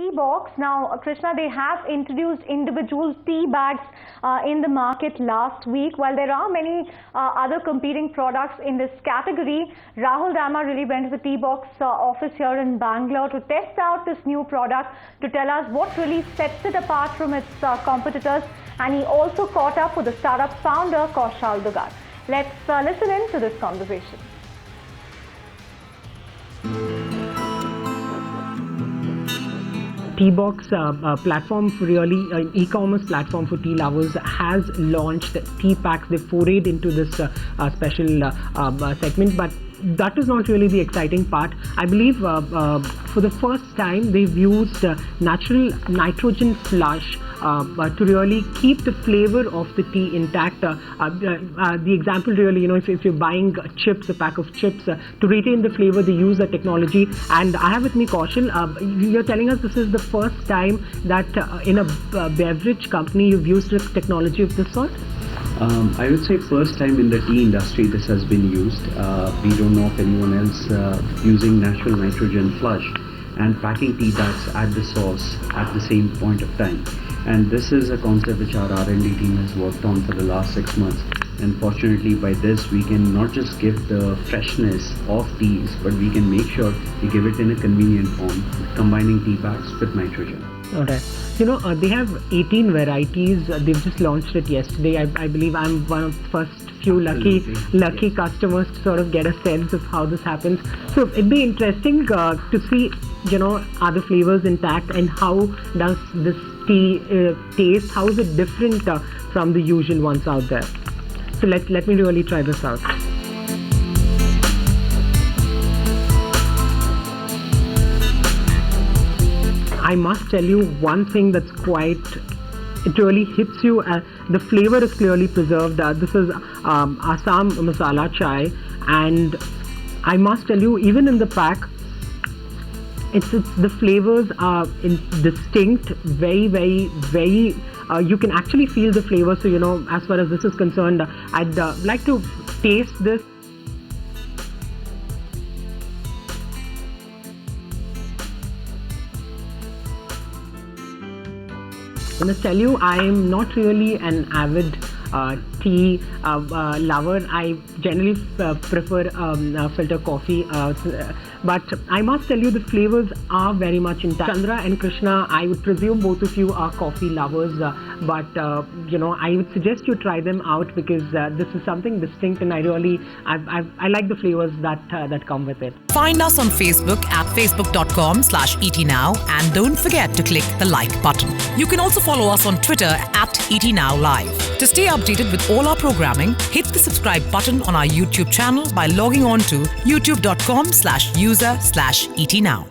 Teabox. Now, Krishna, they have introduced individual tea bags in the market last week. While there are many other competing products in this category, Rahul Dama really went to the Teabox office here in Bangalore to test out this new product, to tell us what really sets it apart from its competitors. And he also caught up with the startup founder, Kaushal Dugar. Let's listen in to this conversation. Teabox platform for really e-commerce platform for tea lovers has launched tea packs. They forayed into this special segment, but that is not really the exciting part. I believe for the first time they've used natural nitrogen flush to really keep the flavor of the tea intact. The example really, if you're buying chips, a pack of chips, to retain the flavor, they use the technology. And I have with me Kaushal. You're telling us this is the first time that in a beverage company you've used a technology of this sort? I would say first time in the tea industry this has been used. We don't know of anyone else using natural nitrogen flush and packing tea bags at the source at the same point of time. And this is a concept which our R&D team has worked on for the last 6 months. And fortunately by this we can not just give the freshness of teas, but we can make sure we give it in a convenient form, combining tea bags with nitrogen. Alright. They have 18 varieties. They've just launched it yesterday. I believe I'm one of the first few lucky yes. customers to sort of get a sense of how this happens. So it'd be interesting to see, are the flavors intact and how does this tea taste? How is it different from the usual ones out there? So let me really try this out. I must tell you one thing that's it really hits you. The flavor is clearly preserved. This is Assam masala chai, and I must tell you, even in the pack, it's the flavors are distinct, very, very, very. You can actually feel the flavor. So as far as this is concerned, I'd like to taste this. I must tell you, I am not really an avid tea lover. I generally prefer filter coffee, but I must tell you the flavors are very much intact. Chandra and Krishna, I would presume both of you are coffee lovers, but I would suggest you try them out because this is something distinct, and I like the flavors that come with it. Find us on Facebook at facebook.com/ETNow, and don't forget to click the like button. You can also follow us on Twitter at ETNowLive. To stay updated with all our programming, hit the subscribe button on our YouTube channel by logging on to youtube.com/user/ETNow.